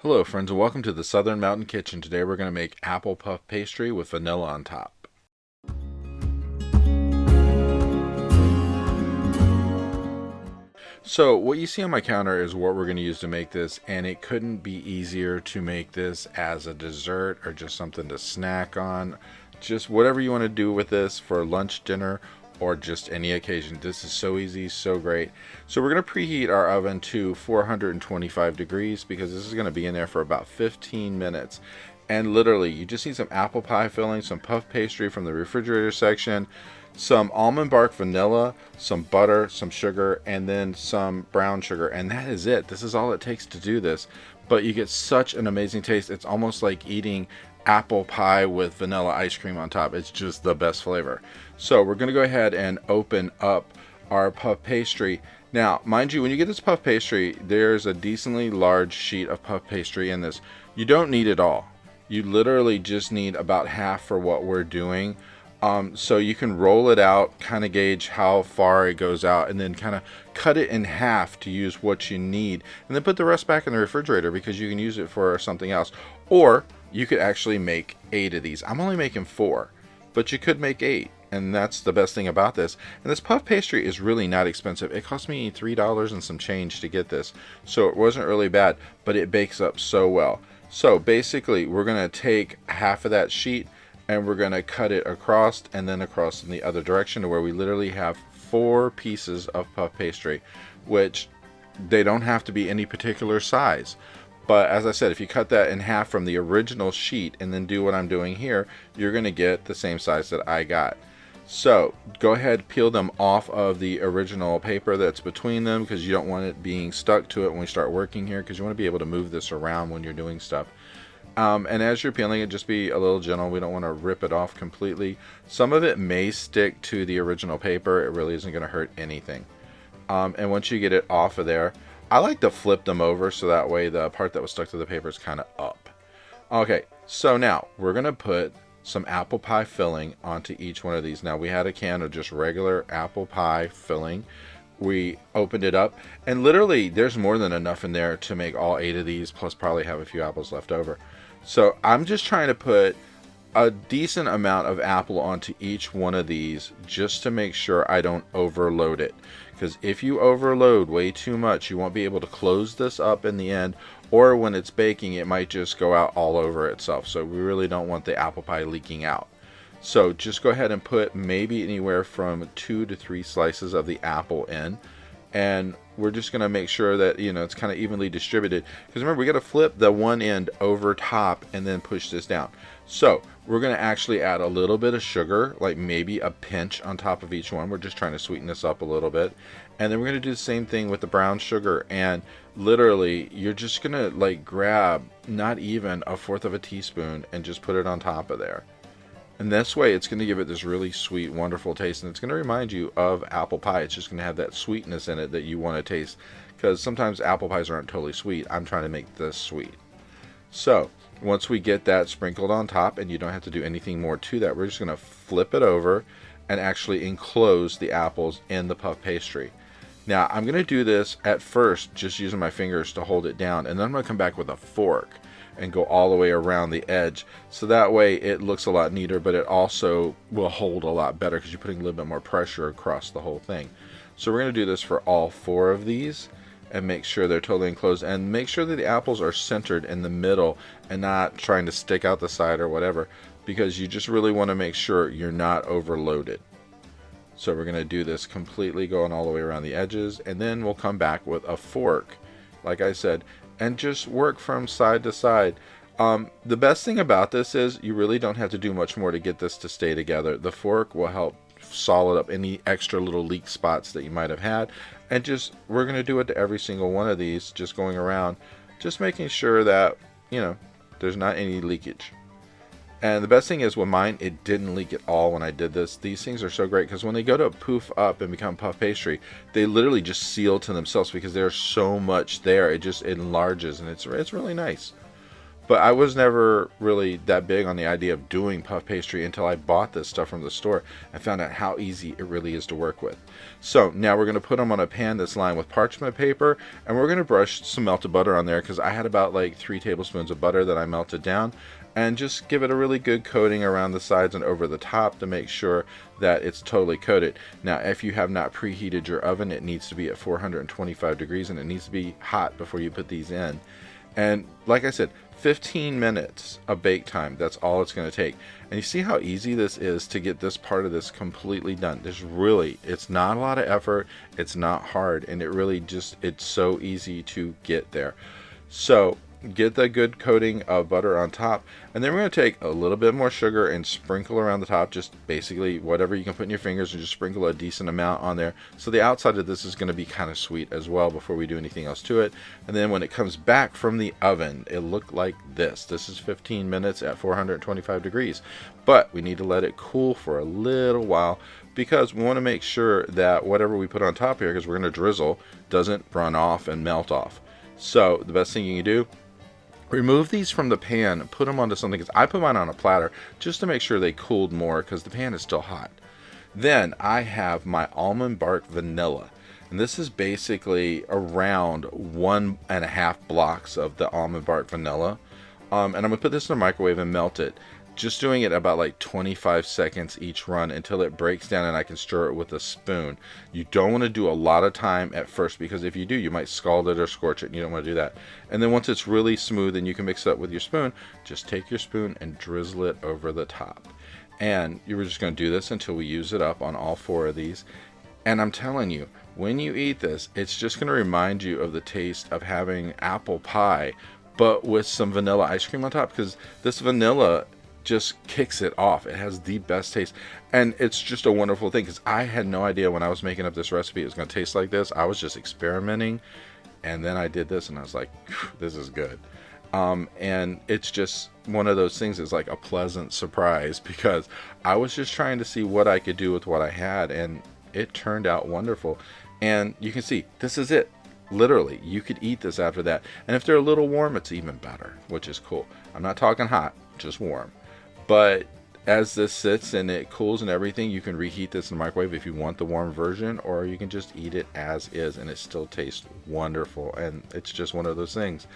Hello friends and welcome to the Southern Mountain Kitchen. Today we're going to make apple puff pastry with vanilla on top. So what you see on my counter is what we're going to use to make this, and it couldn't be easier to make this as a dessert or just something to snack on. Just whatever you want to do with this for lunch, dinner, or just any occasion. This is so easy, so great. So we're going to preheat our oven to 425 degrees because this is going to be in there for about 15 minutes. And literally, you just need some apple pie filling, some puff pastry from the refrigerator section, some almond bark vanilla, some butter, some sugar, and then some brown sugar. And that is it. This is all it takes to do this. But you get such an amazing taste. It's almost like eating apple pie with vanilla ice cream on top. It's just the best flavor. So we're going to go ahead and open up our puff pastry. Now, mind you, when you get this puff pastry, there's a decently large sheet of puff pastry in this. You don't need it all. You literally just need about half for what we're doing. So you can roll it out, kind of gauge how far it goes out, and then kind of cut it in half to use what you need, and then put the rest back in the refrigerator because you can use it for something else. Or you could actually make 8 of these. I'm only making 4, but you could make 8, and that's the best thing about this. And this puff pastry is really not expensive. It cost me $3 and some change to get this, so it wasn't really bad, but it bakes up so well. So basically, we're going to take half of that sheet and we're going to cut it across and then across in the other direction to where we literally have 4 pieces of puff pastry, which they don't have to be any particular size. But as I said, if you cut that in half from the original sheet and then do what I'm doing here, you're going to get the same size that I got. So go ahead, peel them off of the original paper that's between them because you don't want it being stuck to it when we start working here, because you want to be able to move this around when you're doing stuff. And as you're peeling it, just be a little gentle. We don't want to rip it off completely. Some of it may stick to the original paper. It really isn't going to hurt anything. And once you get it off of there, I like to flip them over so that way the part that was stuck to the paper is kind of up. Okay, so now we're going to put some apple pie filling onto each one of these. Now we had a can of just regular apple pie filling. We opened it up, and literally there's more than enough in there to make all 8 of these, plus probably have a few apples left over. So I'm just trying to put a decent amount of apple onto each one of these just to make sure I don't overload it, because if you overload way too much, you won't be able to close this up in the end, or when it's baking it might just go out all over itself. So we really don't want the apple pie leaking out. So just go ahead and put maybe anywhere from 2 to 3 slices of the apple in, and we're just going to make sure that, you know, it's kind of evenly distributed, because remember, we got to flip the one end over top and then push this down. So we're going to actually add a little bit of sugar, like maybe a pinch on top of each one. We're just trying to sweeten this up a little bit. And then we're going to do the same thing with the brown sugar, and literally you're just going to like grab not even 1/4 of a teaspoon and just put it on top of there. And this way it's going to give it this really sweet, wonderful taste, and it's going to remind you of apple pie. It's just going to have that sweetness in it that you want to taste, because sometimes apple pies aren't totally sweet. I'm trying to make this sweet. So once we get that sprinkled on top, and you don't have to do anything more to that, we're just going to flip it over and actually enclose the apples in the puff pastry. Now I'm going to do this at first just using my fingers to hold it down, and then I'm going to come back with a fork and go all the way around the edge, so that way it looks a lot neater, but it also will hold a lot better because you're putting a little bit more pressure across the whole thing. So we're going to do this for all 4 of these and make sure they're totally enclosed, and make sure that the apples are centered in the middle and not trying to stick out the side or whatever, because you just really want to make sure you're not overloaded. So we're going to do this completely, going all the way around the edges, and then we'll come back with a fork, like I said, and just work from side to side. The best thing about this is you really don't have to do much more to get this to stay together. The fork will help solid up any extra little leak spots that you might have had, and just we're going to do it to every single one of these, just going around, just making sure that, you know, there's not any leakage. And the best thing is with mine, it didn't leak at all when I did this. These things are so great because when they go to poof up and become puff pastry, they literally just seal to themselves because there's so much there. It just enlarges, and it's really nice. But I was never really that big on the idea of doing puff pastry until I bought this stuff from the store and found out how easy it really is to work with. So now we're going to put them on a pan that's lined with parchment paper, and we're going to brush some melted butter on there, because I had about like 3 tablespoons of butter that I melted down, and just give it a really good coating around the sides and over the top to make sure that it's totally coated. Now, if you have not preheated your oven, it needs to be at 425 degrees, and it needs to be hot before you put these in. And like I said, 15 minutes of bake time, that's all it's going to take. And you see how easy this is to get this part of this completely done. It's not a lot of effort, it's not hard, and it's so easy to get there. So get the good coating of butter on top, and then we're going to take a little bit more sugar and sprinkle around the top, just basically whatever you can put in your fingers, and just sprinkle a decent amount on there. So the outside of this is going to be kind of sweet as well before we do anything else to it. And then when it comes back from the oven, it looked like this. This is 15 minutes at 425 degrees, but we need to let it cool for a little while, because we want to make sure that whatever we put on top here, because we're going to drizzle, doesn't run off and melt off. So the best thing you can do, remove these from the pan and put them onto something. Because I put mine on a platter just to make sure they cooled more, because the pan is still hot. Then I have my almond bark vanilla, and this is basically around 1.5 blocks of the almond bark vanilla. And I'm gonna put this in the microwave and melt it. Just doing it about like 25 seconds each run until it breaks down and I can stir it with a spoon. You don't want to do a lot of time at first, because if you do, you might scald it or scorch it, and you don't want to do that. And then once it's really smooth and you can mix it up with your spoon, just take your spoon and drizzle it over the top. And you're just going to do this until we use it up on all 4 of these. And I'm telling you, when you eat this, it's just going to remind you of the taste of having apple pie, but with some vanilla ice cream on top, because this vanilla just kicks it off. It has the best taste, and it's just a wonderful thing, because I had no idea when I was making up this recipe it was going to taste like this. I was just experimenting, and then I did this and I was like, this is good. And it's just one of those things, it's like a pleasant surprise, because I was just trying to see what I could do with what I had, and it turned out wonderful. And you can see, this is it. Literally, you could eat this after that, and if they're a little warm, it's even better, which is cool. I'm not talking hot, just warm. But as this sits and it cools and everything, you can reheat this in the microwave if you want the warm version, or you can just eat it as is and it still tastes wonderful. And it's just one of those things.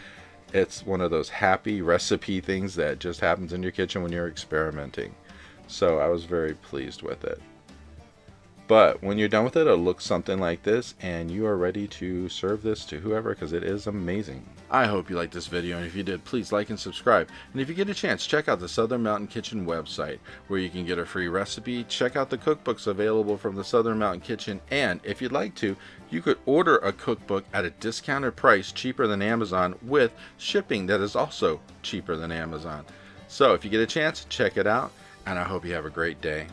It's one of those happy recipe things that just happens in your kitchen when you're experimenting. So I was very pleased with it. But when you're done with it, it'll look something like this, and you are ready to serve this to whoever, because it is amazing. I hope you liked this video, and if you did, please like and subscribe. And if you get a chance, check out the Southern Mountain Kitchen website, where you can get a free recipe, check out the cookbooks available from the Southern Mountain Kitchen, and if you'd like to, you could order a cookbook at a discounted price, cheaper than Amazon, with shipping that is also cheaper than Amazon. So if you get a chance, check it out, and I hope you have a great day.